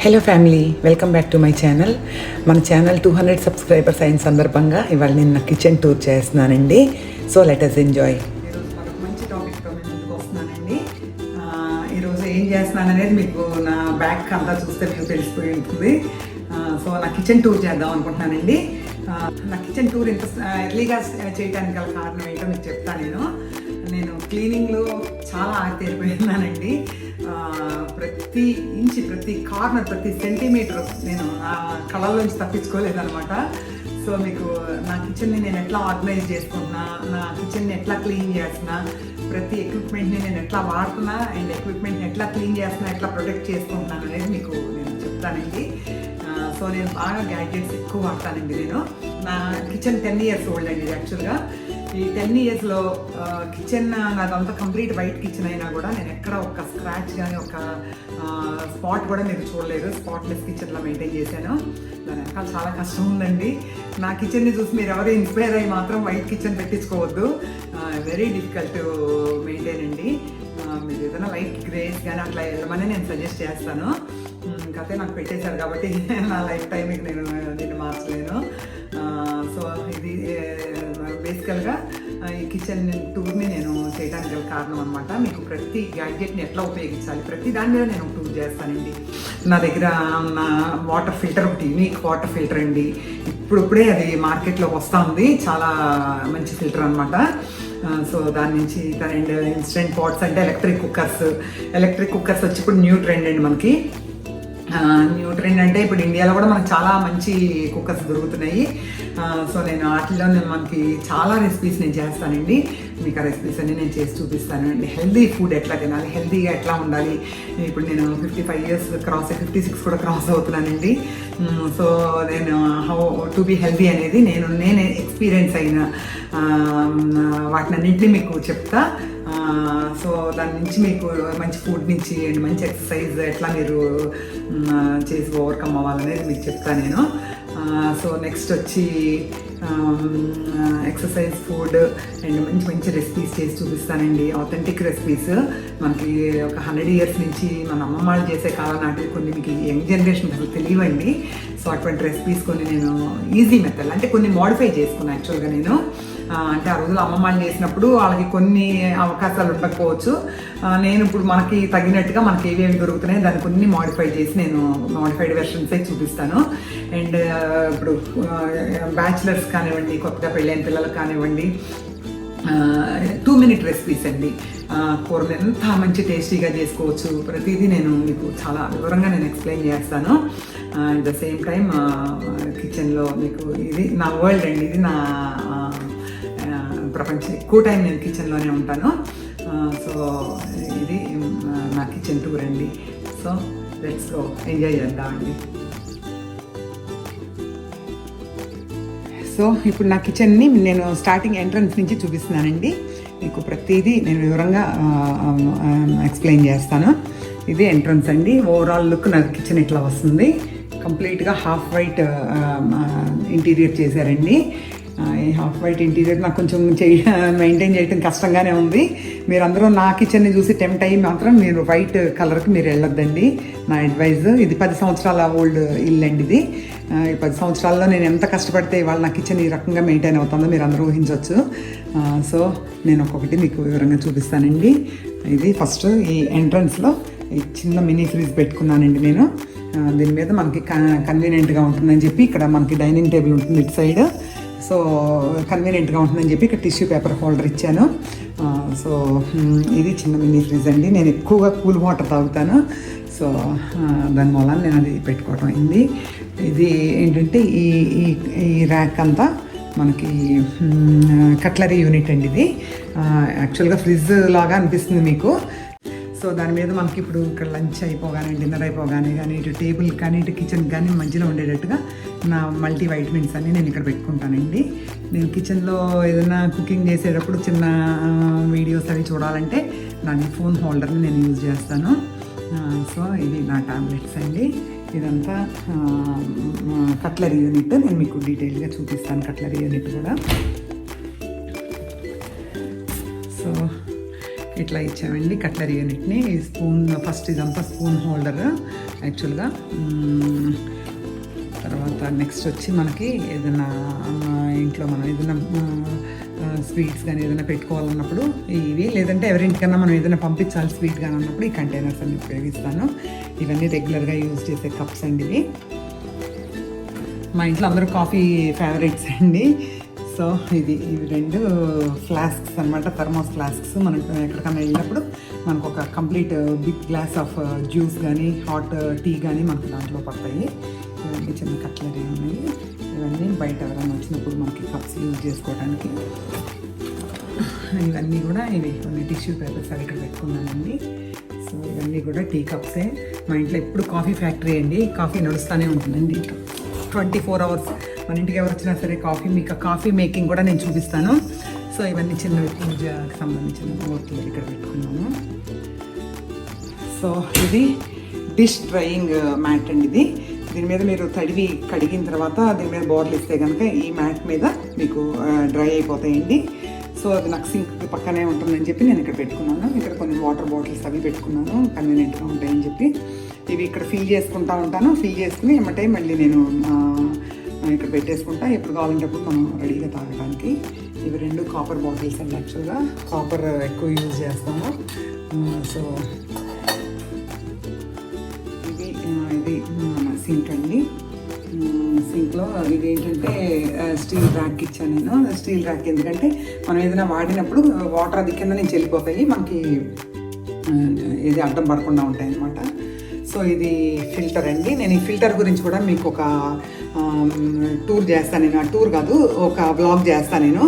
Hello family, welcome back to my channel. మన channel 200 subscribers అయిన సందర్భంగా ఇవాళ నేను నా కిచెన్ టూర్ చేస్తున్నానండి. So let us enjoy. ఈరోజు మరొక మంచి టాపిక్తో నేను ముందుకు వస్తున్నానండి. ఈరోజు ఏం చేస్తున్నాను అనేది మీకు నా బ్యాక్ అంతా చూస్తే మీకు తెలిసిపోయి ఉంటుంది. సో నా కిచెన్ టూర్ చేద్దాం అనుకుంటున్నానండి. నా కిచెన్ టూర్ ఇంత ఎర్లీగా చేయడానికి గల కారణం ఏంటో మీకు చెప్తాను. నేను క్లీనింగ్లో చాలా ఆరితేరిపోయినానండి. ప్రతి ఇంచి, ప్రతి కార్నర్, ప్రతి సెంటీమీటర్ నేను నా కళల్లోంచి తప్పించుకోలేదనమాట. సో మీకు నా కిచెన్ని నేను ఎట్లా ఆర్గనైజ్ చేసుకుంటున్నా, నా కిచెన్ని ఎట్లా క్లీన్ చేస్తున్నా, ప్రతి ఎక్విప్మెంట్ని నేను ఎట్లా వాడుతున్నా అండ్ ఎక్విప్మెంట్ని ఎట్లా క్లీన్ చేస్తున్నా, ఎట్లా ప్రొటెక్ట్ చేసుకుంటున్నాను అనేది మీకు నేను చెప్తానండి. సో నేను బాగా గ్యాడ్జెట్స్ ఎక్కువ వాడతానండి. నేను నా కిచెన్ 10 years ఓల్డ్ అండి. యాక్చువల్గా ఈ 10 yearsలో కిచెన్ నాదంతా కంప్లీట్ వైట్ కిచెన్ అయినా కూడా నేను ఎక్కడ ఒక స్క్రాచ్ కానీ ఒక స్పాట్ కూడా మీరు చూడలేదు. స్పాట్లెస్ కిచెన్లో మెయింటైన్ చేశాను. దాని వెనకాల చాలా కష్టం ఉందండి. నా కిచెన్ని చూసి మీరు ఎవరు ఇన్స్పైర్ అయ్యి మాత్రం వైట్ కిచెన్ పెట్టించుకోవద్దు. వెరీ డిఫికల్ట్ టు మెయింటైన్ అండి. మీరు ఏదైనా లైట్ గ్రేస్ కానీ అట్లా వెళ్ళమని నేను సజెస్ట్ చేస్తాను. ఇంకైతే నాకు పెట్టేశారు కాబట్టి నా లైఫ్ టైంకి నేను దీన్ని మార్చలేను. సో ఇది బేసికల్గా ఈ కిచెన్ టూర్ని నేను చేయడానికి గల కారణం అనమాట. మీకు ప్రతి గ్యాడ్జెట్ని ఎట్లా ఉపయోగించాలి, ప్రతి దాని మీద నేను టూర్ చేస్తానండి. నా దగ్గర నా వాటర్ ఫిల్టర్ ఒకటి యూనిక్ వాటర్ ఫిల్టర్ అండి. ఇప్పుడే అది మార్కెట్లోకి వస్తూ ఉంది. చాలా మంచి ఫిల్టర్ అనమాట. సో దాని నుంచి అండ్ ఇన్స్టెంట్ పాట్స్ అంటే ఎలక్ట్రిక్ కుక్కర్స్ వచ్చి ఇప్పుడు న్యూ ట్రెండ్ అండి. మనకి న్యూ ట్రెండ్ అంటే ఇప్పుడు ఇండియాలో కూడా మనకు చాలా మంచి కుక్కర్స్ దొరుకుతున్నాయి. సో నేను వాటిలో మనకి చాలా రెసిపీస్ నేను చేస్తానండి. మీకు ఆ రెసిపీస్ అన్ని నేను చేసి చూపిస్తాను అండి. హెల్దీ ఫుడ్ ఎట్లా తినాలి, హెల్దీగా ఎట్లా ఉండాలి. ఇప్పుడు నేను 55 years క్రాస్ 56 కూడా క్రాస్ అవుతున్నానండి. సో నేను హౌ టు బీ హెల్దీ అనేది నేను ఎక్స్పీరియన్స్ అయిన వాటినన్నింటినీ మీకు చెప్తా. సో దాని నుంచి మీకు మంచి ఫుడ్ నుంచి అండ్ మంచి ఎక్సర్సైజ్ ఎట్లా మీరు చేసి ఓవర్కమ్ అవ్వాలనేది మీకు చెప్తాను నేను. సో నెక్స్ట్ వచ్చి ఎక్సర్సైజ్, ఫుడ్ అండ్ మంచి రెసిపీస్ చేసి చూపిస్తానండి. ఆథెంటిక్ రెసిపీస్ మనకి ఒక 100 years నుంచి మన అమ్మమ్మాళ్ళు చేసే కాలం నాటి కొన్ని మీకు యంగ్ జనరేషన్ అసలు తెలియవండి. సో అటువంటి రెసిపీస్ కొన్ని నేను ఈజీ మెథడ్ అంటే కొన్ని మోడిఫై చేసుకున్నాను యాక్చువల్గా నేను. అంటే ఆ రోజులు అమ్మమ్మాళ్ళు చేసినప్పుడు వాళ్ళకి కొన్ని అవకాశాలు ఉండకపోవచ్చు. నేను ఇప్పుడు మనకి తగినట్టుగా మనకి ఏవేవి దొరుకుతున్నాయి దాన్ని కొన్ని మోడిఫై చేసి నేను మోడిఫైడ్ వెర్షన్సే చూపిస్తాను. అండ్ ఇప్పుడు బ్యాచిలర్స్ కానివ్వండి, కొత్తగా పెళ్ళైన పిల్లలకు కానివ్వండి, 2 minute రెసిపీస్ అండి. కూరలు ఎంత మంచి టేస్టీగా చేసుకోవచ్చు ప్రతిదీ నేను మీకు చాలా వివరంగా నేను ఎక్స్ప్లెయిన్ చేస్తాను. అట్ ద సేమ్ టైం కిచెన్లో మీకు ఇది నా వరల్డ్ అండి. ఇది నా ప్రపంచం. ఎక్కువ టైం నేను కిచెన్లోనే ఉంటాను. సో ఇది నా కిచెన్ టూర్ అండి. సో లెట్స్ గో, ఎంజాయ్ చేద్దామండి. సో ఇప్పుడు నా కిచెన్ని నేను స్టార్టింగ్ ఎంట్రన్స్ నుంచి చూపిస్తున్నానండి. మీకు ప్రతిదీ నేను వివరంగా ఎక్స్ప్లెయిన్ చేస్తాను. ఇది ఎంట్రన్స్ అండి. ఓవరాల్ లుక్ నా కిచెన్ ఇట్లా వస్తుంది. కంప్లీట్గా హాఫ్ వైట్ ఇంటీరియర్ చేశారండి. ఈ హాఫ్ వైట్ ఇంటీరియర్ నాకు కొంచెం మెయింటైన్ చేయడం కష్టంగానే ఉంది. మీరందరూ నా కిచెన్ని చూసి టెంప్ట్ అయ్యి మాత్రం మీరు వైట్ కలర్కి మీరు వెళ్ళొద్దండి, నా అడ్వైజ్. ఇది 10 సంవత్సరాల ఓల్డ్ ఇల్లు అండి. ఇది 10 సంవత్సరాల్లో నేను ఎంత కష్టపడితే ఇవాళ నా కిచెన్ ఈ రకంగా మెయింటైన్ అవుతుందో మీరు అందరూ ఊహించవచ్చు. సో నేను ఒక్కొక్కటి మీకు వివరంగా చూపిస్తానండి. ఇది ఫస్ట్ ఈ ఎంట్రన్స్లో ఈ చిన్న మినీ ఫ్రిడ్జ్ పెట్టుకున్నానండి నేను. దీని మీద మనకి కన్వీనియంట్గా ఉంటుందని చెప్పి ఇక్కడ మనకి డైనింగ్ టేబుల్ ఉంటుంది ఇటు సైడ్. సో కన్వీనియంట్గా ఉంటుందని చెప్పి ఇక్కడ టిష్యూ పేపర్ హోల్డర్ ఇచ్చాను. సో ఇది చిన్న మినీ ఫ్రిడ్జ్ అండి. నేను ఎక్కువగా కూల్ వాటర్ తాగుతాను. సో దాని మూలన నేను అది పెట్టుకోవడం అయింది. ఇది ఏంటంటే ఈ ర్యాక్ అంతా మనకి కట్లరీ యూనిట్ అండి. ఇది యాక్చువల్గా ఫ్రిడ్జ్ లాగా అనిపిస్తుంది మీకు. సో దాని మీద మనకి ఇప్పుడు ఇక్కడ లంచ్ అయిపోగానే, డిన్నర్ అయిపోగానే కానీ, ఇటు టేబుల్ కానీ, ఇటు కిచెన్ కానీ మధ్యలో ఉండేటట్టుగా నా మల్టీ వైటమిన్స్ అన్నీ నేను ఇక్కడ పెట్టుకుంటానండి. నేను కిచెన్లో ఏదైనా కుకింగ్ చేసేటప్పుడు చిన్న వీడియోస్ అవి చూడాలంటే దాని ఫోన్ హోల్డర్ని నేను యూజ్ చేస్తాను. సో ఇది నా టాబ్లెట్స్ అండి. ఇదంతా కట్లరీ యూనిట్. నేను మీకు డీటెయిల్గా చూపిస్తాను కట్లరీ యూనిట్ కూడా. సో ఇట్లా ఇచ్చామండి కట్లరీ యూనిట్ని. ఈ స్పూన్ ఫస్ట్ ఇదంతా స్పూన్ హోల్డర్. యాక్చువల్గా. తర్వాత నెక్స్ట్ వచ్చి మనకి ఏదైనా ఇంట్లో మనం ఏదైనా స్వీట్స్ కానీ ఏదైనా పెట్టుకోవాలన్నప్పుడు ఇవి, లేదంటే ఎవరింటికన్నా మనం ఏదైనా పంపించాలి స్వీట్ కానీ అన్నప్పుడు ఈ కంటైనర్స్ అన్ని ఉపయోగిస్తాను. ఇవన్నీ రెగ్యులర్గా యూజ్ చేసే కప్స్ అండి ఇవి. మా ఇంట్లో అందరూ కాఫీ ఫేవరెట్స్ అండి. సో ఇవి 2 ఫ్లాస్క్స్ అనమాట, థర్మోస్ ఫ్లాస్క్స్. మనం ఎక్కడికన్నా వెళ్ళినప్పుడు మనకు ఒక complete big glass of juice కానీ హాట్ టీ కానీ మనకు దాంట్లో పడతాయి. ఇవన్నీ చిన్న కట్లరీ ఉన్నాయి. ఇవన్నీ బయట ఎవరైనా వచ్చినప్పుడు మనకి కప్స్ యూజ్ చేసుకోవడానికి. ఇవన్నీ కూడా ఇవి కొన్ని టిష్యూ పేపర్స్ అవి ఇక్కడ పెట్టుకున్నానండి. సో ఇవన్నీ కూడా టీ కప్సే. మా ఇంట్లో ఎప్పుడు కాఫీ ఫ్యాక్టరీ అండి, కాఫీ నడుస్తూనే ఉంటుందండి 24 hours. మన ఇంటికి ఎవరు వచ్చినా సరే మీకు కాఫీ మేకింగ్ కూడా నేను చూపిస్తాను. సో ఇవన్నీ చిన్నవి పూజకి సంబంధించిన మూర్తులు ఇక్కడ పెట్టుకున్నాము. సో ఇది డిష్ డ్రైయింగ్ మ్యాట్ అండి. దీని మీద మీరు తడివి కడిగిన తర్వాత దీని మీద బోర్లు ఇస్తే కనుక ఈ మ్యాట్ మీద మీకు డ్రై అయిపోతాయండి. సో అది నాకు సింక్ పక్కనే ఉంటుందని చెప్పి నేను ఇక్కడ పెట్టుకున్నాను. ఇక్కడ కొన్ని వాటర్ బాటిల్స్ అవి పెట్టుకున్నాను, కన్వీనియంట్గా ఉంటాయని చెప్పి. ఇవి ఇక్కడ ఫిల్ చేసుకుంటూ ఉంటాను. ఫిల్ చేసుకుని ఏమంటే మళ్ళీ నేను ఇక్కడ పెట్టేసుకుంటా, ఎప్పుడు కావాలంటే అప్పుడు మనం రెడీగా తాగడానికి. ఇవి 2 కాపర్ బాటిల్స్ అండి. యాక్చువల్గా కాపర్ ఎక్కువ యూజ్ చేస్తాము. సో ఇది మన సింక్ అండి. సింక్లో ఇది ఏంటంటే స్టీల్ ర్యాక్ ఇచ్చాను నేను. స్టీల్ ర్యాక్ ఎందుకంటే మనం ఏదైనా వాడినప్పుడు వాటర్ అది కింద నుంచి వెళ్ళిపోతాయి, మనకి ఇది అడ్డం పడకుండా ఉంటాయి అన్నమాట. సో ఇది ఫిల్టర్ అండి. నేను ఈ ఫిల్టర్ గురించి కూడా మీకు ఒక టూర్ చేస్తాను నేను. టూర్ కాదు, ఒక బ్లాగ్ చేస్తాను నేను.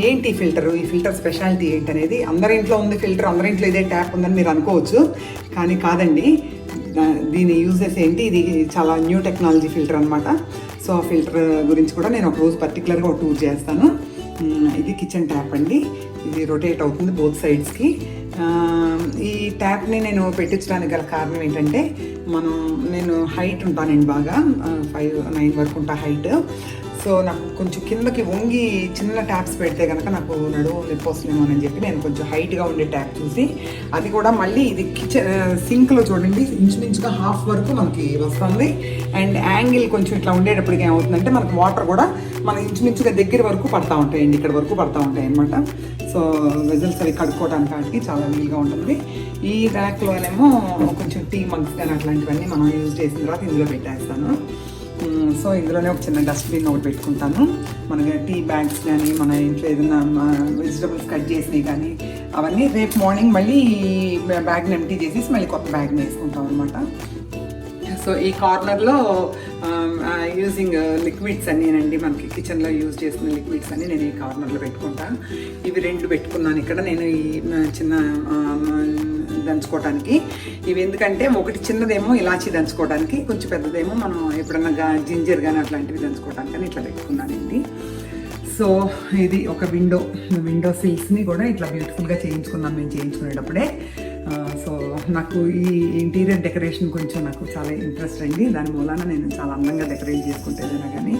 ఏంటి ఫిల్టర్, ఈ ఫిల్టర్ స్పెషాలిటీ ఏంటనేది. అందరి ఇంట్లో ఉంది ఫిల్టర్, అందరి ఇంట్లో ఇదే ట్యాప్ ఉందని మీరు అనుకోవచ్చు, కానీ కాదండి. దీని యూజెస్ ఏంటి, ఇది చాలా న్యూ టెక్నాలజీ ఫిల్టర్ అనమాట. సో ఆ ఫిల్టర్ గురించి కూడా నేను ఒక రోజు పర్టికులర్గా ఒక టూర్ చేస్తాను. ఇది కిచెన్ ట్యాప్ అండి. ఇది రొటేట్ అవుతుంది బోత్ సైడ్స్కి. ఈ ట్యాప్ని నేను పెట్టించడానికి గల కారణం ఏంటంటే నేను హైట్ ఉంటానండి, బాగా 5'9" వరకు ఉంటా హైట్. సో నాకు కొంచెం కిందకి వంగి చిన్న ట్యాప్స్ పెడితే కనుక నాకు నడుము నొప్పి వస్తుందేమో అని చెప్పి నేను కొంచెం హైట్గా ఉండే ట్యాప్ చూసి, అది కూడా మళ్ళీ ఇది సింక్లో చూడండి ఇంచుమించుగా హాఫ్ వరకు మనకి వస్తుంది. అండ్ యాంగిల్ కొంచెం ఇట్లా ఉండేటప్పటికి ఏమవుతుందంటే మనకు వాటర్ కూడా మన ఇంచుమించుగా దగ్గర వరకు పడతా ఉంటాయండి, ఇక్కడ వరకు పడతా ఉంటాయి అన్నమాట. సో వెజల్స్ అవి కడుక్కోవడానికి చాలా వీలుగా ఉంటుంది. ఈ ర్యాక్లోనేమో కొంచెం టీ మగ్స్ కానీ అట్లాంటివన్నీ మనం యూజ్ చేసిన తర్వాత ఇందులో పెట్టేస్తాను. సో ఇందులోనే ఒక చిన్న డస్ట్బిన్ ఒకటి పెట్టుకుంటాను. మనకి టీ బ్యాగ్స్ కానీ మన ఇంట్లో ఏదైనా వెజిటబుల్స్ కట్ చేసినవి కానీ అవన్నీ రేపు మార్నింగ్ మళ్ళీ బ్యాగ్ని ఎంటీ చేసేసి మళ్ళీ కొత్త బ్యాగ్ని వేసుకుంటాం అనమాట. సో ఈ కార్నర్లో యూజింగ్ లిక్విడ్స్ అన్నీనండి, మనకి కిచెన్లో యూజ్ చేసుకునే లిక్విడ్స్ అన్నీ నేను ఈ కార్నర్లో పెట్టుకుంటాను. ఇవి 2 పెట్టుకున్నాను ఇక్కడ నేను ఈ చిన్న దంచుకోవడానికి. ఇవి ఎందుకంటే ఒకటి చిన్నదేమో ఇలాచి దంచుకోవడానికి, కొంచెం పెద్దదేమో మనం ఎప్పుడన్నా జింజర్ కానీ అట్లాంటివి దంచుకోవడానికి అని ఇట్లా పెట్టుకున్నానండి. సో ఇది ఒక విండో సిల్స్ని కూడా ఇట్లా బ్యూటిఫుల్గా చేయించుకున్నాను మేము చేయించుకునేటప్పుడే. సో నాకు ఈ ఇంటీరియర్ డెకరేషన్ కొంచెం నాకు చాలా ఇంట్రెస్ట్ అండి. దాని మూలాన నేను చాలా అందంగా డెకరేట్ చేసుకుంటేదైనా కానీ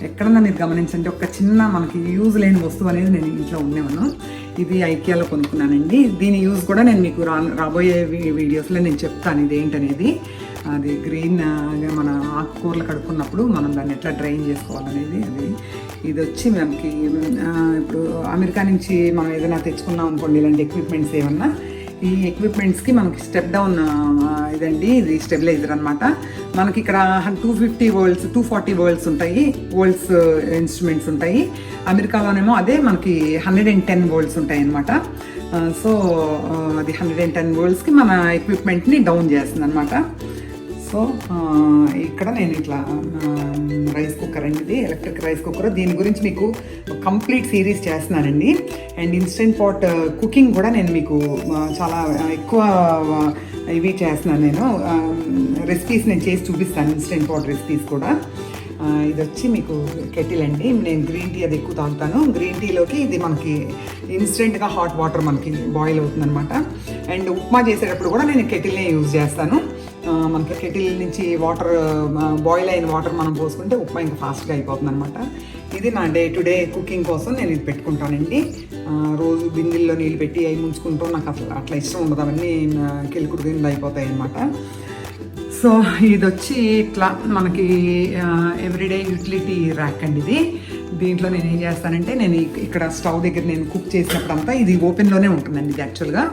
ఎక్కడన్నా మీరు గమనించండి, ఒక చిన్న మనకి యూజ్ లేని వస్తువు అనేది నేను ఇంట్లో ఉండేవాను. ఇది ఐకియాలో కొనుక్కున్నానండి. దీని యూజ్ కూడా నేను మీకు రాబోయే వీడియోస్లో నేను చెప్తాను ఇది ఏంటనేది. అది గ్రీన్ మన ఆకుకూరలు కడుక్కున్నప్పుడు మనం దాన్ని ఎట్లా డ్రైన్ చేసుకోవాలనేది అది. ఇది వచ్చి మనకి ఇప్పుడు అమెరికా నుంచి మనం ఏదైనా తెచ్చుకున్నాం అనుకోండి ఇలాంటి ఎక్విప్మెంట్స్ ఏమన్నా, ఈ ఎక్విప్మెంట్స్కి మనకి స్టెప్ డౌన్ ఇదండి, ఇది స్టెబిలైజర్ అనమాట. మనకి ఇక్కడ 250 volts 240 volts ఉంటాయి, వోల్ట్స్ ఇన్స్ట్రుమెంట్స్ ఉంటాయి. అమెరికాలోనేమో అదే మనకి 110 volts ఉంటాయి అనమాట. సో అది 110 voltsకి మన ఎక్విప్మెంట్ని డౌన్ చేస్తుంది అనమాట. సో ఇక్కడ నేను ఇట్లా రైస్ కుక్కర్ అండి, ఇది ఎలక్ట్రిక్ రైస్ కుక్కర్. దీని గురించి మీకు కంప్లీట్ సిరీస్ చేస్తున్నానండి. అండ్ ఇన్స్టెంట్ పాట్ కుకింగ్ కూడా నేను మీకు చాలా ఎక్కువ ఇవి చేస్తున్నాను. నేను రెసిపీస్ నేను చేసి చూపిస్తాను, ఇన్స్టెంట్ పాట్ రెసిపీస్ కూడా. ఇది వచ్చి మీకు కెటిల్ అండి. నేను గ్రీన్ టీ అది ఎక్కువ తాగుతాను. గ్రీన్ టీలోకి ఇది మనకి ఇన్స్టెంట్గా హాట్ వాటర్ మనకి బాయిల్ అవుతుందన్నమాట. అండ్ ఉప్మా చేసేటప్పుడు కూడా నేను కెటిల్నే యూజ్ చేస్తాను. మనకి కెటిల్ నుంచి వాటర్ బాయిల్ అయిన వాటర్ మనం పోసుకుంటే ఉప్మా ఇంకా ఫాస్ట్గా అయిపోతుంది అనమాట. ఇది నా డే టు డే కుకింగ్ కోసం నేను ఇది పెట్టుకుంటానండి. రోజు బిందెల్లో నీళ్ళు పెట్టి అవి ముంచుకుంటూ నాకు అట్లా ఇష్టం ఉండదు, అవన్నీ కెలుకుడు గిన్నెలు అయిపోతాయి అనమాట. సో ఇది వచ్చి ఇట్లా మనకి ఎవ్రీడే యూటిలిటీ ర్యాక్ అండి ఇది. దీంట్లో నేను ఏం చేస్తానంటే, నేను ఇక్కడ స్టవ్ దగ్గర నేను కుక్ చేసినప్పుడంతా ఇది ఓపెన్లోనే ఉంటుందండి ఇది యాక్చువల్గా.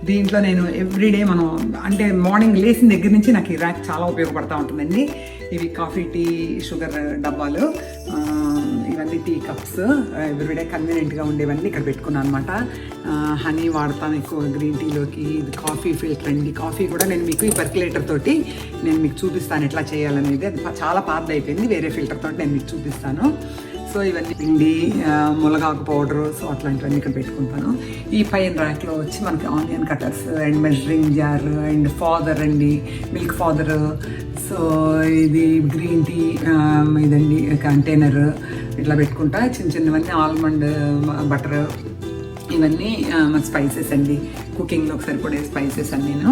దీంట్లో నేను ఎవ్రీడే మనం అంటే మార్నింగ్ లేచిన దగ్గర నుంచి నాకు ఈ ర్యాక్ చాలా ఉపయోగపడుతూ ఉంటుందండి. ఇవి కాఫీ, టీ, షుగర్ డబ్బాలు, ఇవన్నీ టీ కప్స్ ఎవ్రీడే కన్వీనియంట్గా ఉండేవన్నీ ఇక్కడ పెట్టుకున్నాను అనమాట. హనీ వాడతాను ఎక్కువ గ్రీన్ టీలోకి. ఇది కాఫీ ఫిల్టర్ అండి. కాఫీ కూడా నేను మీకు ఈ పర్క్యులేటర్ తోటి నేను మీకు చూపిస్తాను ఎట్లా చేయాలనేది. అది చాలా పాతది అయిపోయింది, వేరే ఫిల్టర్ తోటి నేను మీకు చూపిస్తాను. సో ఇవన్నీ పిండి, ములగాకు పౌడరు, సో అట్లాంటివన్నీ ఇక్కడ పెట్టుకుంటాను. ఈ పైన ర్యాక్లో వచ్చి మనకి onion cutters and measuring jar and powder అండి, మిల్క్ ఫాదర్, సో ఇది గ్రీన్ టీ ఇదండి కంటైనర్, ఇట్లా పెట్టుకుంటా. చిన్న చిన్నవన్నీ ఆల్మండ్ బటర్, ఇవన్నీ మన స్పైసెస్ అండి, కుకింగ్లోకి సరిపడే స్పైసెస్ అన్నీను.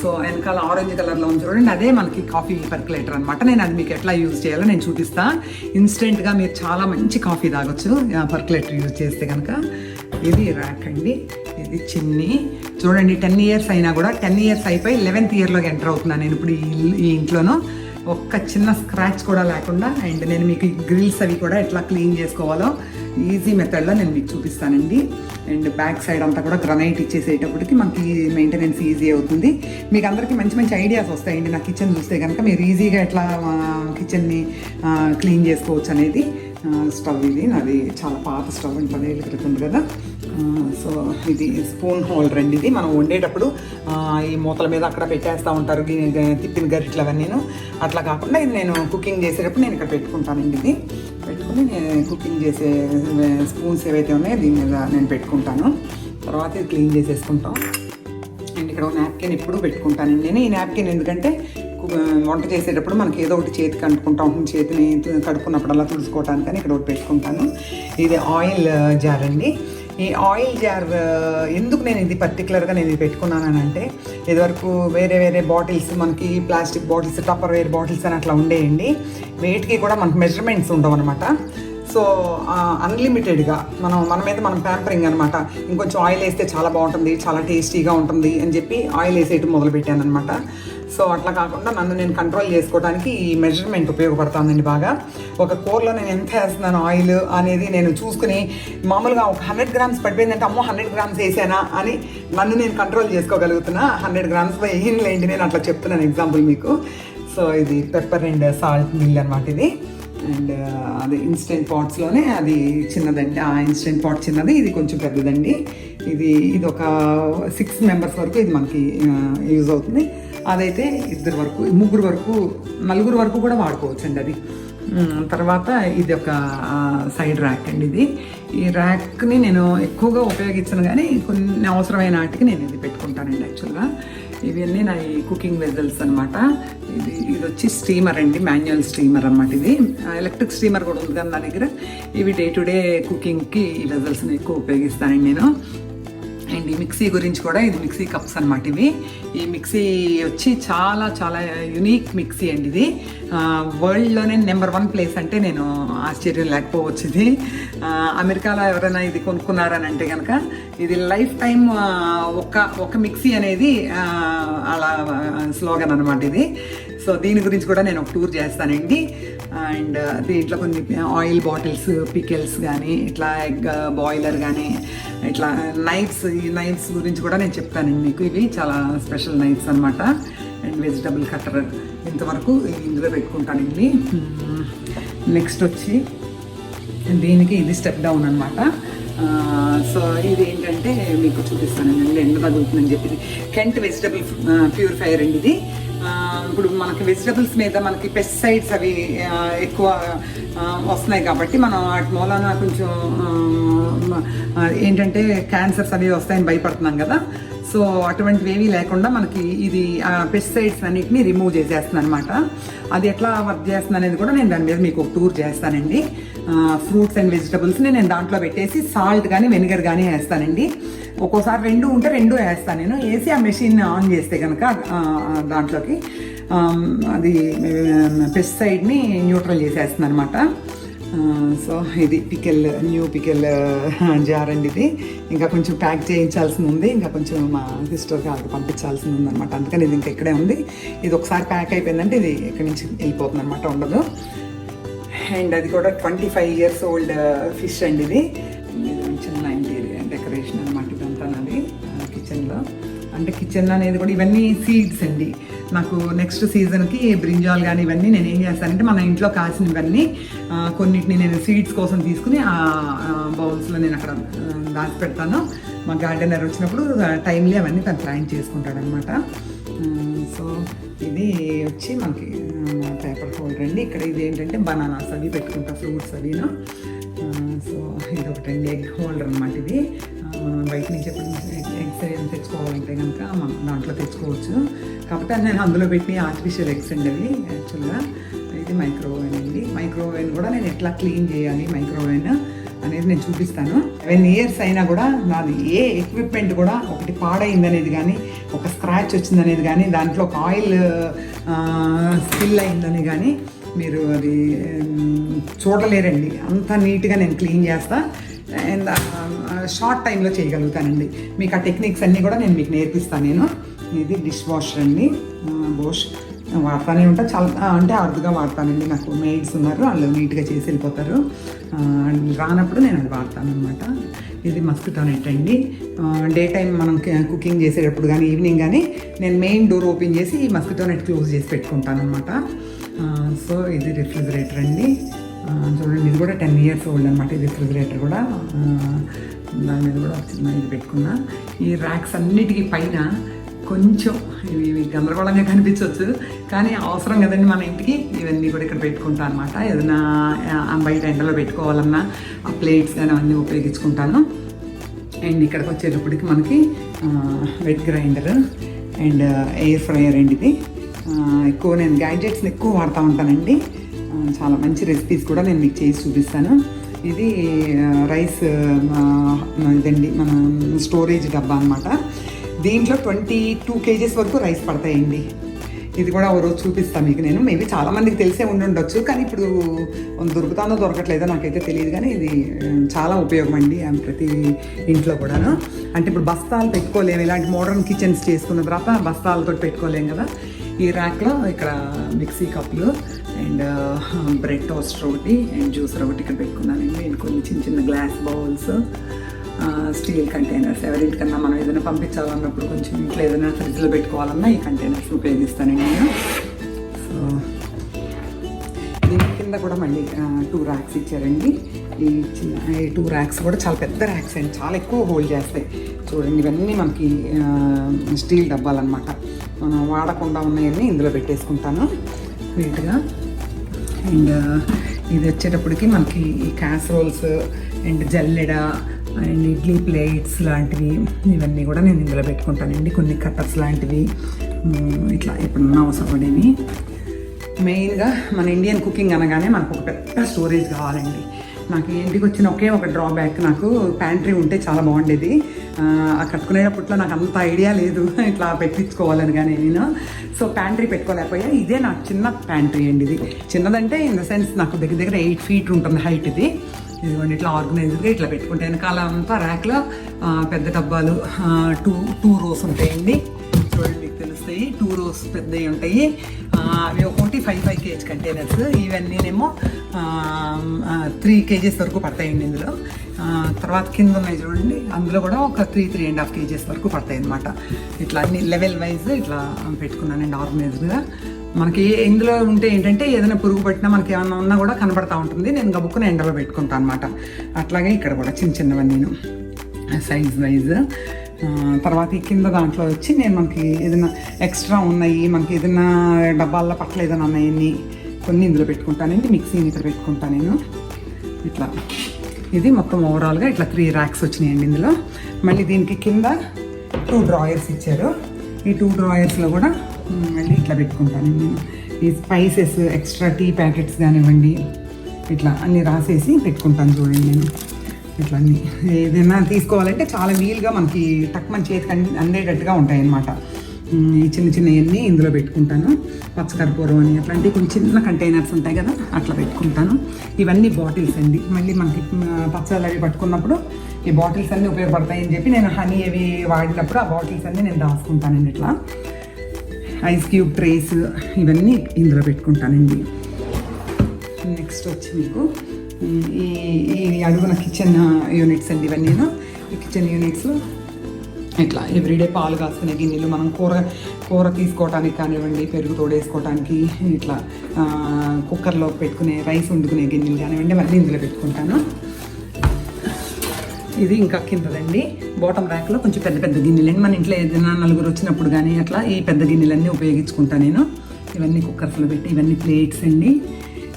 సో వెనకాల ఆరెంజ్ కలర్లో ఉంది చూడండి, అదే మనకి కాఫీ పర్క్యులేటర్ అనమాట. నేను అది మీకు ఎట్లా యూజ్ చేయాలో నేను చూపిస్తాను. ఇన్స్టెంట్గా మీరు చాలా మంచి కాఫీ తాగొచ్చు పర్క్యులేటర్ యూజ్ చేస్తే కనుక. ఇది ర్యాక్ అండి. ఇది చిన్ని చూడండి, 10 years అయినా కూడా 10 years అయిపోయి 11th yearలోకి ఎంటర్ అవుతున్నాను నేను ఇప్పుడు ఈ ఇంట్లోనూ. ఒక్క చిన్న స్క్రాచ్ కూడా లేకుండా. అండ్ నేను మీకు గ్రిల్స్ అవి కూడా ఎట్లా క్లీన్ చేసుకోవాలో ఈజీ మెథడ్లో నేను మీకు చూపిస్తానండి. అండ్ బ్యాక్ సైడ్ అంతా కూడా గ్రనైట్ ఇచ్చేసేటప్పటికి మనకి మెయింటెనెన్స్ ఈజీ అవుతుంది. మీకు అందరికీ మంచి మంచి ఐడియాస్ వస్తాయండి నా కిచెన్ చూస్తే కనుక. మీరు ఈజీగా ఎట్లా కిచెన్ని క్లీన్ చేసుకోవచ్చు అనేది. స్టవ్ ఇది నాది చాలా పాత స్టవ్, 10 ఏళ్ళ క్రితం కదా. సో ఇది స్పూన్ హోల్డర్ అండి. ఇది మనం వండేటప్పుడు ఈ మూతల మీద అక్కడ పెట్టేస్తూ ఉంటారు తిప్పిన గరిట్లు అవన్నీ. అట్లా కాకుండా ఇది నేను కుకింగ్ చేసేటప్పుడు నేను ఇక్కడ పెట్టుకుంటానండి. ఇది పెట్టుకుని నేను కుకింగ్ చేసే స్పూన్స్ ఏవైతే ఉన్నాయో దీని మీద నేను పెట్టుకుంటాను. తర్వాత ఇది క్లీన్ చేసేసుకుంటాం. అండ్ ఇక్కడ నాప్కిన్ ఎప్పుడు పెట్టుకుంటానండి నేను. ఈ నాప్కిన్ ఎందుకంటే వంట చేసేటప్పుడు మనకి ఏదో ఒకటి చేతికి అంటుకుంటా ఉంటుంది, చేతిని కడుక్కున్నప్పుడల్లా తుడుచుకోవటానికని ఇక్కడ ఒకటి పెట్టుకుంటాను. ఇది ఆయిల్ జార్ అండి. ఈ ఆయిల్ జార్ ఎందుకు నేను ఇది పర్టికులర్గా నేను ఇది పెట్టుకున్నాను అంటే, ఇదివరకు వేరే వేరే బాటిల్స్ మనకి plastic bottles, Tupperware bottles అని అట్లా ఉండేయండి. వెయిట్కి కూడా మనకు మెజర్మెంట్స్ ఉండవు అనమాట. సో అన్లిమిటెడ్గా మన మీద మనం ప్యాంపరింగ్ అనమాట. ఇంకొంచెం ఆయిల్ వేస్తే చాలా బాగుంటుంది, చాలా టేస్టీగా ఉంటుంది అని చెప్పి ఆయిల్ వేసేయటం మొదలుపెట్టాను అనమాట. సో అట్లా కాకుండా నన్ను నేను కంట్రోల్ చేసుకోవడానికి ఈ మెజర్మెంట్ ఉపయోగపడుతుందండి బాగా. ఒక కూరలో నేను ఎంత వేస్తున్నాను ఆయిల్ అనేది నేను చూసుకుని, మామూలుగా ఒక 100 grams పడిపోయిందంటే అమ్మో 100 grams వేసానా అని నన్ను నేను కంట్రోల్ చేసుకోగలుగుతున్నా. 100 grams వేయలేండి నేను అట్లా చెప్తున్నాను ఎగ్జాంపుల్ మీకు. సో ఇది పెప్పర్ అండ్ సాల్ట్ మిల్ అనమాట ఇది. అండ్ అది ఇన్స్టెంట్ పాట్స్లోనే అది చిన్నదండి. ఆ ఇన్స్టెంట్ పాట్ చిన్నది, ఇది కొంచెం పెద్దదండి. ఇది ఒక 6 members వరకు ఇది మనకి యూజ్ అవుతుంది. అదైతే 2 వరకు, 3 వరకు, 4 వరకు కూడా వాడుకోవచ్చు అండి అది. తర్వాత ఇది ఒక సైడ్ ర్యాక్ అండి. ఇది ఈ ర్యాక్ని నేను ఎక్కువగా ఉపయోగించను, కానీ కొన్ని అవసరమైన వాటికి నేను ఇది పెట్టుకుంటానండి యాక్చువల్గా. ఇవన్నీ నా ఈ కుకింగ్ వెజల్స్ అనమాట. ఇది వచ్చి స్టీమర్ అండి, మాన్యువల్ స్టీమర్ అనమాట. ఇది ఎలక్ట్రిక్ స్టీమర్ కూడా ఉంది కదా నా దగ్గర. ఇవి డే టు డే కుకింగ్కి ఈ వెజల్స్ని ఎక్కువ ఉపయోగిస్తానండి నేను. అండ్ ఈ మిక్సీ గురించి కూడా, ఇది మిక్సీ కప్స్ అనమాట ఇవి. ఈ మిక్సీ వచ్చి చాలా చాలా యునీక్ మిక్సీ అండి ఇది. వరల్డ్లోనే నెంబర్ 1 ప్లేస్ అంటే నేను ఆశ్చర్యం లేకపోవచ్చు. ఇది అమెరికాలో ఎవరైనా ఇది కొనుక్కున్నారని అంటే కనుక ఇది లైఫ్ టైం ఒక మిక్సీ అనేది అలా స్లోగన్ అనమాట ఇది. సో దీని గురించి కూడా నేను ఒక టూర్ చేస్తానండి. అండ్ దీంట్లో కొన్ని ఆయిల్ బాటిల్స్, పికెల్స్ కానీ, ఇట్లా ఎగ్ బాయిలర్ కానీ, ఇట్లా నైఫ్స్, ఈ నైఫ్స్ గురించి కూడా నేను చెప్తానండి మీకు. ఇవి చాలా స్పెషల్ నైఫ్స్ అనమాట. అండ్ వెజిటబుల్ కట్టర్ ఇంతవరకు ఇందులో పెట్టుకుంటానండి. నెక్స్ట్ వచ్చి దీనికి ఇది స్టెప్ డౌన్ అనమాట. సో ఇది ఏంటంటే మీకు చూపిస్తానండి, ఎండ తగులుతుందని చెప్పి. కెంట్ వెజిటబుల్ ప్యూరిఫైయర్ అండి ఇది. ఇప్పుడు మనకి వెజిటబుల్స్ మీద మనకి పెస్టిసైడ్స్ అవి ఎక్కువ వస్తున్నాయి కాబట్టి మనం వాటి మూలాన కొంచెం ఏంటంటే క్యాన్సర్స్ అవి వస్తాయని భయపడుతున్నాం కదా. సో అటువంటివి ఏమీ లేకుండా మనకి ఇది పెస్టిసైడ్స్ అన్నిటిని రిమూవ్ చేసేస్తుంది అనమాట. అది ఎట్లా వర్క్ చేస్తుంది అనేది కూడా నేను దాని మీద మీకు ఒక టూర్ చేస్తానండి. ఫ్రూట్స్ అండ్ వెజిటబుల్స్ని నేను దాంట్లో పెట్టేసి సాల్ట్ కానీ వెనిగర్ కానీ వేస్తానండి. ఒక్కోసారి 2 ఉంటే 2 వేస్తాను నేను. వేసి ఆ మెషిన్ ఆన్ చేస్తే కనుక దాంట్లోకి అది పెస్టిసైడ్ని న్యూట్రల్ చేసేస్తుంది అనమాట. సో ఇది న్యూ పికెల్ జార్ అండి. ఇది ఇంకా కొంచెం ప్యాక్ చేయించాల్సింది ఉంది, ఇంకా కొంచెం మా సిస్టర్కి వాళ్ళకి పంపించాల్సింది ఉందన్నమాట. అందుకని ఇది ఇంకా ఇక్కడే ఉంది. ఇది ఒకసారి ప్యాక్ అయిపోయిందంటే ఇది ఇక్కడి నుంచి వెళ్ళిపోతుంది అనమాట, ఉండదు. అండ్ అది కూడా 25 years old ఫిష్ అండి. ఇది చిన్న ఇంటీరియర్ డెకరేషన్ అనమాట ఇదంతా నాది కిచెన్లో. అంటే కిచెన్ అనేది కూడా ఇవన్నీ సీడ్స్ అండి. నాకు నెక్స్ట్ సీజన్కి బ్రింజాల్ కానీ ఇవన్నీ నేను ఏం చేస్తానంటే మన ఇంట్లో కాసినవన్నీ కొన్నిటిని నేను సీడ్స్ కోసం తీసుకుని ఆ బౌల్స్లో నేను అక్కడ దాచిపెడతాను. మా గార్డెనర్ వచ్చినప్పుడు టైమ్లీ అవన్నీ తను ప్లాంట్ చేసుకుంటాడనమాట. సో ఇది వచ్చి మనకి పేపర్ హోల్డర్ అండి. ఇక్కడ ఇది ఏంటంటే బనానాస్ అవి పెట్టుకుంటా, ఫ్రూట్స్ అవిను. సో ఇది ఒకటండి ఎగ్ హోల్డర్ అనమాట. ఇది బయట నుంచి ఎప్పుడు ఎగ్స్ ఏం తెచ్చుకోవాలంటే కనుక మనం దాంట్లో తెచ్చుకోవచ్చు. కాకపోతే నేను అందులో పెట్టి ఆర్టిఫిషియల్ ఎగ్స్ అండి అవి యాక్చువల్గా. ఇది మైక్రోవేవ్ అండి. మైక్రోవేవ్ కూడా నేను ఎట్లా క్లీన్ చేయాలి మైక్రోవేవ్ అనేది నేను చూపిస్తాను. 7 years అయినా కూడా నాది ఏ ఎక్విప్మెంట్ కూడా ఒకటి పాడైందనేది కానీ, ఒక స్క్రాచ్ వచ్చిందనేది కానీ, దాంట్లో ఒక ఆయిల్ స్పిల్ అయిందని కానీ మీరు అది చూడలేరండి. అంత నీట్గా నేను క్లీన్ చేస్తా అండ్ షార్ట్ టైంలో చేయగలుగుతానండి. మీకు ఆ టెక్నిక్స్ అన్నీ కూడా నేను మీకు నేర్పిస్తాను నేను. ఇది డిష్ వాషర్ అండి. బోష్ వాడతానే ఉంటా, చాలా అంటే అరుదుగా వాడతానండి. నాకు మెయిడ్స్ ఉన్నారు, వాళ్ళు నీట్గా చేసి వెళ్ళిపోతారు. రానప్పుడు నేను అది వాడతాను అనమాట. ఇది మస్కిటో నెట్ అండి. డే టైం మనం కుకింగ్ చేసేటప్పుడు కానీ ఈవినింగ్ కానీ నేను మెయిన్ డోర్ ఓపెన్ చేసి ఈ మస్కిటో నెట్ క్లోజ్ చేసి పెట్టుకుంటాను అనమాట. సో ఇది రిఫ్రిజిరేటర్ అండి. చూడండి ఇది కూడా 10 years old అనమాట. ఈ రిఫ్రిజిరేటర్ కూడా దాని మీద కూడా చిన్న ఇది పెట్టుకున్నా. ఈ ర్యాక్స్ అన్నిటికీ పైన కొంచెం ఇవి గందరగోళంగా కనిపించవచ్చు, కానీ అవసరం కదండి మన ఇంటికి. ఇవన్నీ కూడా ఇక్కడ పెట్టుకుంటాను అనమాట. ఏదైనా బయట ఎండలో పెట్టుకోవాలన్నా ఆ ప్లేట్స్ కానీ అవన్నీ ఉపయోగించుకుంటాను. అండ్ ఇక్కడికి వచ్చేటప్పటికి మనకి wet grinder and air fryer అండి. ఇది ఎక్కువ నేను గ్యాడ్జెట్స్ని ఎక్కువ వాడుతూ ఉంటానండి. చాలా మంచి రెసిపీస్ కూడా నేను మీకు చేసి చూపిస్తాను. ఇది రైస్ ఇదండి మన స్టోరేజ్ డబ్బా అనమాట. దీంట్లో 22 kgs వరకు రైస్ పడతాయండి. ఇది కూడా ఒక రోజు చూపిస్తాను మీకు నేను. మేబీ చాలామందికి తెలిసే ఉండొచ్చు, కానీ ఇప్పుడు దొరుకుతానో దొరకట్లేదో నాకైతే తెలియదు. కానీ ఇది చాలా ఉపయోగం అండి ప్రతి ఇంట్లో కూడాను. అంటే ఇప్పుడు బస్తాలు పెట్టుకోలేము, ఇలాంటి మోడర్న్ కిచెన్స్ చేసుకున్న తర్వాత బస్తాలతో పెట్టుకోలేము కదా. ఈ ర్యాక్లో ఇక్కడ మిక్సీ కప్పులు అండ్ బ్రెడ్ టోస్టర్ ఒకటి అండ్ జ్యూసర్ ఒకటి ఇక్కడ పెట్టుకున్నానండి. నేను కొన్ని చిన్న చిన్న గ్లాస్ బౌల్స్, స్టీల్ కంటైనర్స్. ఎవరింటికన్నా మనం ఏదైనా పంపించాలన్నప్పుడు కొంచెం ఇంట్లో ఏదైనా ఫ్రిడ్జ్లో పెట్టుకోవాలన్నా ఈ కంటైనర్స్ ఉపయోగిస్తానండి నేను. సో దీని కింద కూడా మళ్ళీ 2 racks ఇచ్చారండి. ఈ 2 racks కూడా చాలా పెద్ద ర్యాక్స్ అండి, చాలా ఎక్కువ హోల్డ్ చేస్తాయి. చూడండి ఇవన్నీ మనకి స్టీల్ డబ్బాలన్నమాట. మనం వాడకుండా ఉన్నాయన్నీ ఇందులో పెట్టేసుకుంటాను నీట్గా. అండ్ ఇది వచ్చేటప్పటికి మనకి ఈ క్యాసరోల్స్ అండ్ జల్లెడ అండ్ ఇడ్లీ ప్లేట్స్ లాంటివి ఇవన్నీ కూడా నేను ఇందులో పెట్టుకుంటానండి. కొన్ని కట్టర్స్ లాంటివి ఇట్లా ఎప్పుడన్నా అవసరపడేవి. మెయిన్గా మన ఇండియన్ కుకింగ్ అనగానే మనకు ఒక పెద్ద స్టోరేజ్ కావాలండి. నాకు ఇంటికి వచ్చిన ఒకే ఒక డ్రాబ్యాక్, నాకు ప్యాంట్రీ ఉంటే చాలా బాగుండేది. ఆ కట్టుకునేటప్పట్లో నాకు అంత ఐడియా లేదు ఇట్లా పెట్టించుకోవాలని కానీ నేను. సో ప్యాంట్రీ పెట్టుకోలేకపోయా. ఇదే నాకు చిన్న ప్యాంట్రీ అండి. ఇది చిన్నదంటే ఇన్ ద సెన్స్ నాకు దగ్గర 8 feet ఉంటుంది హైట్. ఇది ఇదిగోండి ఇట్లా ఆర్గనైజ్డ్గా ఇట్లా పెట్టుకుంటే వెనకాల అంతా ర్యాక్లో పెద్ద డబ్బాలు 2 rows ఉంటాయండి. చూడండి మీకు తెలుస్తాయి, 2 rows పెద్దవి ఉంటాయి. అవి ఒకటి 5 kg కంటైనర్స్. ఇవన్నీనేమో 3 kgs వరకు పడతాయండి ఇందులో. తర్వాత కింద ఉన్నాయి చూడండి, అందులో కూడా ఒక 3.5 kgs వరకు పడతాయి అన్నమాట. ఇట్లా అన్ని లెవెల్ వైజ్ ఇట్లా పెట్టుకున్నానండి ఆర్గనైజ్డ్గా. మనకి ఇందులో ఉంటే ఏంటంటే ఏదైనా పురుగు పట్టినా మనకి ఏమన్నా ఉన్నా కూడా కనబడతా ఉంటుంది. నేను గబుక్కున ఎండలో పెట్టుకుంటాను అనమాట. అట్లాగే ఇక్కడ కూడా చిన్న చిన్నవన్నీ నేను సైజ్ వైజ్. తర్వాత ఈ కింద దాంట్లో వచ్చి నేను మనకి ఏదైనా ఎక్స్ట్రా ఉన్నాయి, మనకి ఏదైనా డబ్బాల్లో పట్ల ఏదైనా ఉన్నాయని కొన్ని ఇందులో పెట్టుకుంటానండి. మిక్సీని ఇక్కడ పెట్టుకుంటాను నేను ఇట్లా. ఇది మొత్తం ఓవరాల్గా ఇట్లా 3 racks వచ్చినాయండి ఇందులో. మళ్ళీ దీనికి కింద 2 drawers ఇచ్చారు. ఈ 2 drawersలో కూడా మళ్ళీ ఇట్లా పెట్టుకుంటాను నేను. ఈ స్పైసెస్, ఎక్స్ట్రా టీ ప్యాకెట్స్ కానివ్వండి, ఇట్లా అన్నీ రాసేసి పెట్టుకుంటాను చూడండి నేను. ఇట్లా అన్నీ ఏదైనా తీసుకోవాలంటే చాలా వీలుగా మనకి టక్ మన చేతికి అందేటట్టుగా ఉంటాయి అన్నమాట. ఈ చిన్న చిన్నవన్నీ ఇందులో పెట్టుకుంటాను. పచ్చకర్పూరం అని అట్లాంటివి కొన్ని చిన్న కంటైనర్స్ ఉంటాయి కదా, అట్లా పెట్టుకుంటాను. ఇవన్నీ బాటిల్స్ అండి. మళ్ళీ మనకి పచ్చళ్ళు అవి పట్టుకున్నప్పుడు ఈ బాటిల్స్ అన్నీ ఉపయోగపడతాయని చెప్పి నేను హనీ అవి వాడినప్పుడు ఆ బాటిల్స్ అన్నీ నేను దాచుకుంటానండి. ఇట్లా ఐస్ క్యూబ్ ట్రేస్ ఇవన్నీ ఇందులో పెట్టుకుంటానండి. నెక్స్ట్ వచ్చి మీకు ఈ అడుగున కిచెన్ యూనిట్స్ అండి. ఇవన్నీ ఈ కిచెన్ యూనిట్స్లో ఇట్లా ఎవ్రీడే పాలు కాసుకునే గిన్నెలు, మనం కూర తీసుకోవడానికి కానివ్వండి, పెరుగు తోడేసుకోవడానికి, ఇట్లా కుక్కర్లో పెట్టుకునే రైస్ వండుకునే గిన్నెలు కానివ్వండి, అవన్నీ ఇందులో పెట్టుకుంటాను. ఇది ఇంకా కిందదండి బాటమ్ ర్యాక్లో కొంచెం పెద్ద పెద్ద గిన్నెలండి. మన ఇంట్లో ఏదైనా నలుగురు వచ్చినప్పుడు కానీ అట్లా ఈ పెద్ద గిన్నెలన్నీ ఉపయోగించుకుంటాను నేను. ఇవన్నీ కుక్కర్స్లో పెట్టి ఇవన్నీ ప్లేట్స్ అండి.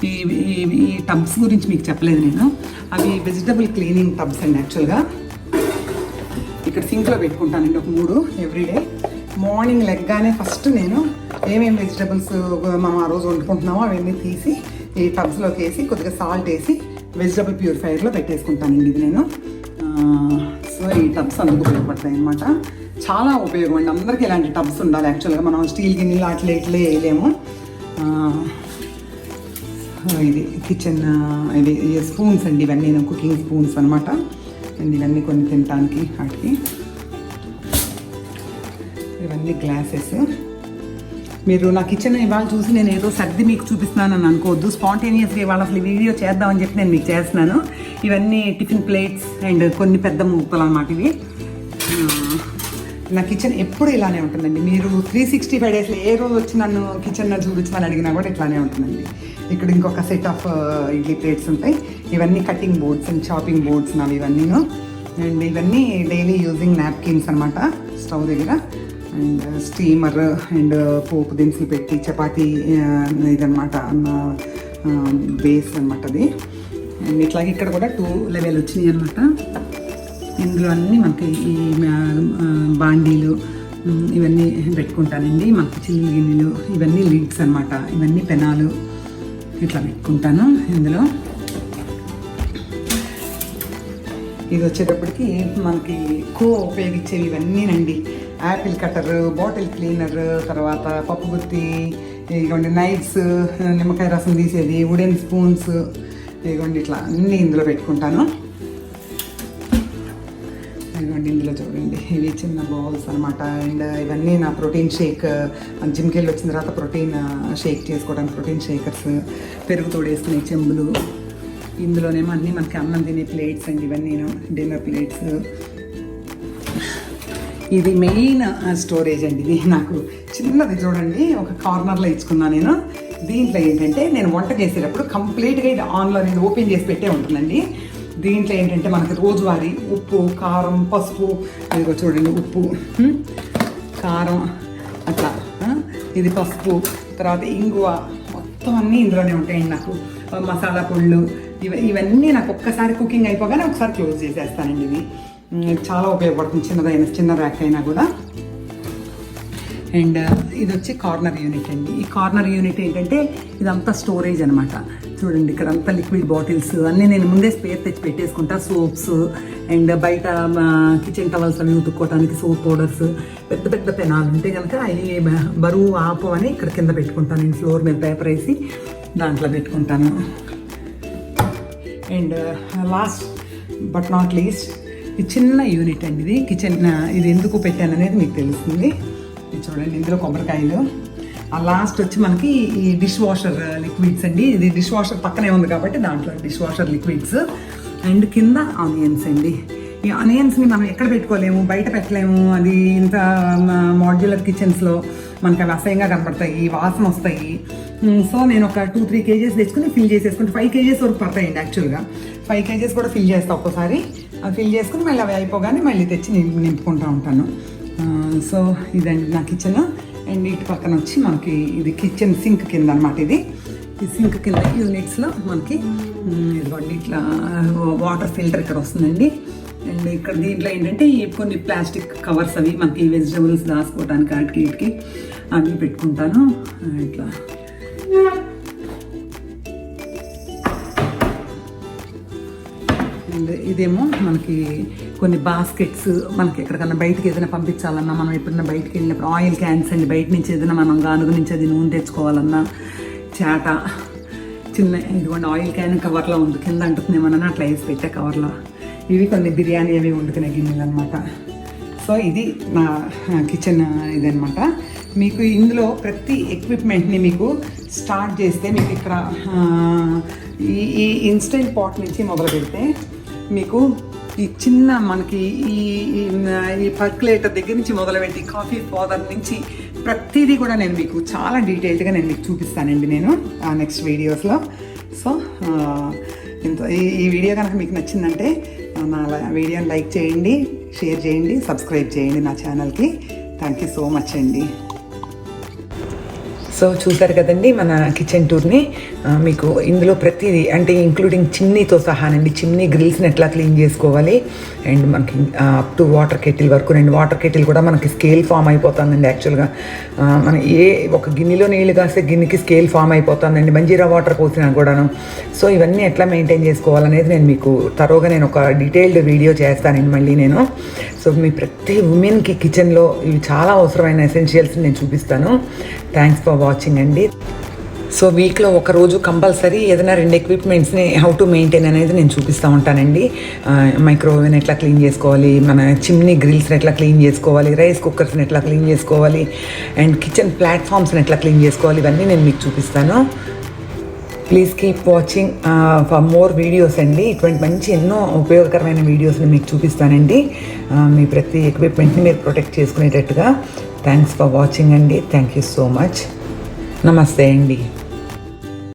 ఈ టబ్స్ గురించి మీకు చెప్పలేదు నేను. అవి వెజిటబుల్ క్లీనింగ్ టబ్స్ అండి. యాక్చువల్గా ఇక్కడ సింక్లో పెట్టుకుంటానండి ఒక 3 ఎవ్రీడే. మార్నింగ్ లెగ్గానే ఫస్ట్ నేను ఏమేమి వెజిటబుల్స్ మనం ఆ రోజు వండుకుంటున్నామో అవన్నీ తీసి ఈ టబ్స్లోకి వేసి కొద్దిగా సాల్ట్ వేసి వెజిటబుల్ ప్యూరిఫైయర్లో పెట్టేసుకుంటానండి ఇది నేను. సో ఈ టబ్స్ అందుకు ఉపయోగపడతాయి అన్నమాట. చాలా ఉపయోగం అండి. అందరికీ ఇలాంటి టబ్స్ ఉండాలి. యాక్చువల్గా మనం స్టీల్ గిన్నెలు అట్లా ఇట్లా వేయలేము. ఇది కిచెన్ ఇది స్పూన్స్ అండి. ఇవన్నీ కుకింగ్ స్పూన్స్ అనమాట. అండ్ ఇవన్నీ కొన్ని తినటానికి వాటికి. ఇవన్నీ గ్లాసెస్. మీరు నా కిచెన్ ఇవాళ చూసి నేను ఏదో సర్ది మీకు చూపిస్తున్నాను అని అనుకోవద్దు. స్పాంటేనియస్గా ఇవాళ అసలు ఈ వీడియో చేద్దామని చెప్పి నేను మీకు చేస్తున్నాను. ఇవన్నీ టిఫిన్ ప్లేట్స్ అండ్ కొన్ని పెద్ద ముక్కలు అన్నమాట ఇవి. నా కిచెన్ ఎప్పుడు ఇలానే ఉంటుందండి. మీరు 365 డేస్లో ఏ రోజు వచ్చి నన్ను కిచెన్ చూపించమని అడిగినా కూడా ఇట్లానే ఉంటుందండి. ఇక్కడ ఇంకొక సెట్ ఆఫ్ ఇడ్లీ ప్లేట్స్ ఉంటాయి. ఇవన్నీ cutting boards and chopping boards నావి ఇవన్నీను. అండ్ ఇవన్నీ డైలీ యూజింగ్ నాప్కిన్స్ అనమాట స్టవ్ దగ్గర. అండ్ స్టీమర్ అండ్ పోపు దినుసులు పెట్టి చపాతీ ఇదనమాట బేస్ అనమాట అది. అండ్ ఇట్లాగే ఇక్కడ కూడా 2 లెవెల్ వచ్చినాయి అనమాట. ఇందులో అన్నీ మనకి ఈ బాండీలు ఇవన్నీ పెట్టుకుంటానండి. మనకి చిల్లు గిన్నెలు ఇవన్నీ లిడ్స్ అనమాట. ఇవన్నీ పెనాలు ఇట్లా పెట్టుకుంటాను ఇందులో. ఇది వచ్చేటప్పటికి మనకి ఎక్కువ ఉపయోగించేవి ఇవన్నీనండి. యాపిల్ కటర్, బాటిల్ క్లీనర్, తర్వాత పప్పు గుత్తి, ఇదిగోండి నైఫ్స్, నిమ్మకాయ రసం తీసేది, వుడెన్ స్పూన్స్, ఇదిగోండి ఇట్లా అన్నీ ఇందులో పెట్టుకుంటాను. ఇదిగోండి ఇందులో చూడండి ఇవి చిన్న బౌల్స్ అనమాట. అండ్ ఇవన్నీ నా ప్రోటీన్ షేక్, జిమ్కి వెళ్ళి వచ్చిన తర్వాత ప్రోటీన్ షేక్ చేసుకోవడానికి ప్రోటీన్ షేకర్స్, పెరుగు తోడేసుకునే చెంబులు. ఇందులోనేమో అన్నీ మనకి అన్నం తినే ప్లేట్స్ అండి. ఇవన్నీ డిన్నర్ ప్లేట్స్. ఇది మెయిన్ స్టోరేజ్ అండి. ఇది నాకు చిన్నది చూడండి ఒక కార్నర్లో ఇచ్చుకున్నాను నేను. దీంట్లో ఏంటంటే నేను వంట చేసేటప్పుడు కంప్లీట్గా ఇది ఆన్లో నేను ఓపెన్ చేసి పెట్టే ఉంటుందండి. దీంట్లో ఏంటంటే మనకి రోజువారీ ఉప్పు, కారం, పసుపు, ఇదిగో చూడండి ఉప్పు, కారం అట్లా, ఇది పసుపు, తర్వాత ఇంగువ, మొత్తం అన్నీ ఇందులోనే ఉంటాయండి. నాకు మసాలా పొళ్ళు ఇవన్నీ నాకు ఒక్కసారి కుకింగ్ అయిపోగానే ఒకసారి క్లోజ్ చేసేస్తానండి. ఇది చాలా ఉపయోగపడుతుంది. చిన్న ర్యాక్ అయినా కూడా. అండ్ ఇది వచ్చి కార్నర్ యూనిట్ అండి. ఈ కార్నర్ యూనిట్ ఏంటంటే ఇదంతా స్టోరేజ్ అనమాట. చూడండి ఇక్కడ అంతా లిక్విడ్ బాటిల్స్ అన్నీ నేను ముందే స్పేర్ తెచ్చి పెట్టేసుకుంటా. సోప్స్ అండ్ బయట కిచెన్ టవల్స్ అవి ఉతుక్కోవడానికి సోప్ పౌడర్స్, పెద్ద పెద్ద పెనాలు ఉంటే కనుక అవి బరువు ఆపమని ఇక్కడ కింద పెట్టుకుంటాను. నేను ఫ్లోర్ మీద పేపర్ వేసి దాంట్లో పెట్టుకుంటాను. And last but not least ఇది చిన్న యూనిట్ అండి. ఇది కిచెన్, ఇది ఎందుకు పెట్టాను అనేది మీకు తెలుస్తుంది. చూడండి ఇందులో కొబ్బరికాయలు. ఆ లాస్ట్ వచ్చి మనకి ఈ డిష్ వాషర్ లిక్విడ్స్ అండి. ఇది డిష్ వాషర్ పక్కనే ఉంది కాబట్టి దాంట్లో డిష్ వాషర్ లిక్విడ్స్. అండ్ కింద ఆనియన్స్ అండి. ఈ ఆనియన్స్ని మనం ఎక్కడ పెట్టుకోలేము, బయట పెట్టలేము. అది ఇంత మాడ్యులర్ కిచెన్స్లో మనకి అవి అసహ్యంగా కనపడతాయి, వాసన వస్తాయి. సో నేను ఒక 2-3 కేజెస్ తెచ్చుకుని ఫిల్ చేసేసుకుంటే 5 కేజెస్ వరకు పడతాయండి. యాక్చువల్గా 5 కేజెస్ కూడా ఫిల్ చేస్తాను ఒక్కోసారి. ఫిల్ చేసుకుని మళ్ళీ అవి అయిపోగానే మళ్ళీ తెచ్చి నింపుకుంటూ ఉంటాను. సో ఇదండి నా కిచెన్. అండ్ ఇటు పక్కన వచ్చి మనకి ఇది కిచెన్ సింక్ కింద అనమాట. ఇది ఈ సింక్ కింద యూనిట్స్లో మనకి ఇదిగోండి ఇట్లా వాటర్ ఫిల్టర్ ఇక్కడ వస్తుందండి. అండ్ ఇక్కడ దీంట్లో ఏంటంటే ఈ కొన్ని ప్లాస్టిక్ కవర్స్ అవి మనకి వెజిటబుల్స్ దాచుకోవడానికి వాటికి వీటికి అవి పెట్టుకుంటాను ఇట్లా. అండ్ ఇదేమో మనకి కొన్ని బాస్కెట్స్, మనకి ఎక్కడికన్నా బయటికి ఏదైనా పంపించాలన్నా, మనం ఎప్పుడైనా బయటికి వెళ్ళినప్పుడు ఆయిల్ క్యాన్స్ అండి, బయట నుంచి ఏదైనా మనం గానుగు నుంచి అది నూనె తెచ్చుకోవాలన్నా, చాట చిన్న ఇదిగోండి ఆయిల్ క్యాన్ కవర్లో ఉంది, కింద అంటుతుందేమన్నా అట్లా వేసి పెట్టే కవర్లో. ఇవి కొన్ని బిర్యానీ అవి వండుకునే గిన్నెలు అనమాట. సో ఇది నా కిచెన్ ఇదనమాట. మీకు ఇందులో ప్రతి ఎక్విప్మెంట్ని మీకు స్టార్ట్ చేస్తే మీకు ఇక్కడ ఈ ఇన్స్టెంట్ పాట్ నుంచి మొదలు పెడితే మీకు ఈ చిన్న మనకి ఈ పర్కులేటర్ దగ్గర నుంచి మొదలుపెట్టి కాఫీ పౌడర్ నుంచి ప్రతిదీ కూడా నేను మీకు చాలా డీటెయిల్డ్గా నేను మీకు చూపిస్తానండి నేను నెక్స్ట్ వీడియోస్లో. సో ఈ వీడియో కనుక మీకు నచ్చిందంటే నా వీడియోని లైక్ చేయండి, షేర్ చేయండి, సబ్స్క్రైబ్ చేయండి నా ఛానల్కి. థ్యాంక్ యూ సో మచ్ అండి. సో చూసారు కదండి మన కిచెన్ టూర్ని. మీకు ఇందులో ప్రతిదీ అంటే ఇంక్లూడింగ్ చిమ్నీతో సహానండి, చిమ్నీ గ్రిల్స్ని ఎట్లా క్లీన్ చేసుకోవాలి అండ్ మనకి అప్ టు వాటర్ కెటిల్ వరకు. రెండు వాటర్ కెటిల్ కూడా మనకి స్కేల్ ఫామ్ అయిపోతుందండి. యాక్చువల్గా మనం ఒక గిన్నెలో నీళ్ళు కాస్తే గిన్నెకి స్కేల్ ఫామ్ అయిపోతుందండి, మంజీరా వాటర్ పోసినా కూడాను. సో ఇవన్నీ ఎట్లా మెయింటైన్ చేసుకోవాలనేది నేను మీకు తరోగా నేను ఒక డీటెయిల్డ్ వీడియో చేస్తానండి మళ్ళీ నేను. సో మీ ప్రతి ఉమెన్కి కిచెన్లో ఇవి చాలా అవసరమైన ఎసెన్షియల్స్ నేను చూపిస్తాను. థ్యాంక్స్ ఫర్ వాచింగ్ అండి. సో వీక్లో ఒకరోజు కంపల్సరీ ఏదైనా 2 ఎక్విప్మెంట్స్ని హౌ టు మెయింటైన్ అనేది నేను చూపిస్తూ ఉంటానండి. మైక్రోవేవ్ని ఎట్లా క్లీన్ చేసుకోవాలి, మన చిమ్నీ గ్రిల్స్ని ఎట్లా క్లీన్ చేసుకోవాలి, రైస్ కుక్కర్స్ని ఎట్లా క్లీన్ చేసుకోవాలి అండ్ కిచెన్ ప్లాట్ఫామ్స్ని ఎట్లా క్లీన్ చేసుకోవాలి, ఇవన్నీ నేను మీకు చూపిస్తాను. Please keep watching for more videos అండి. ఇటువంటి మంచి ఎన్నో ఉపయోగకరమైన వీడియోస్ని మీకు చూపిస్తానండి. మీ ప్రతి ఎక్విప్మెంట్ని మీరు ప్రొటెక్ట్ చేసుకునేటట్టుగా. థ్యాంక్స్ ఫర్ వాచింగ్ అండి. Thank you so much. నమస్తే అండి.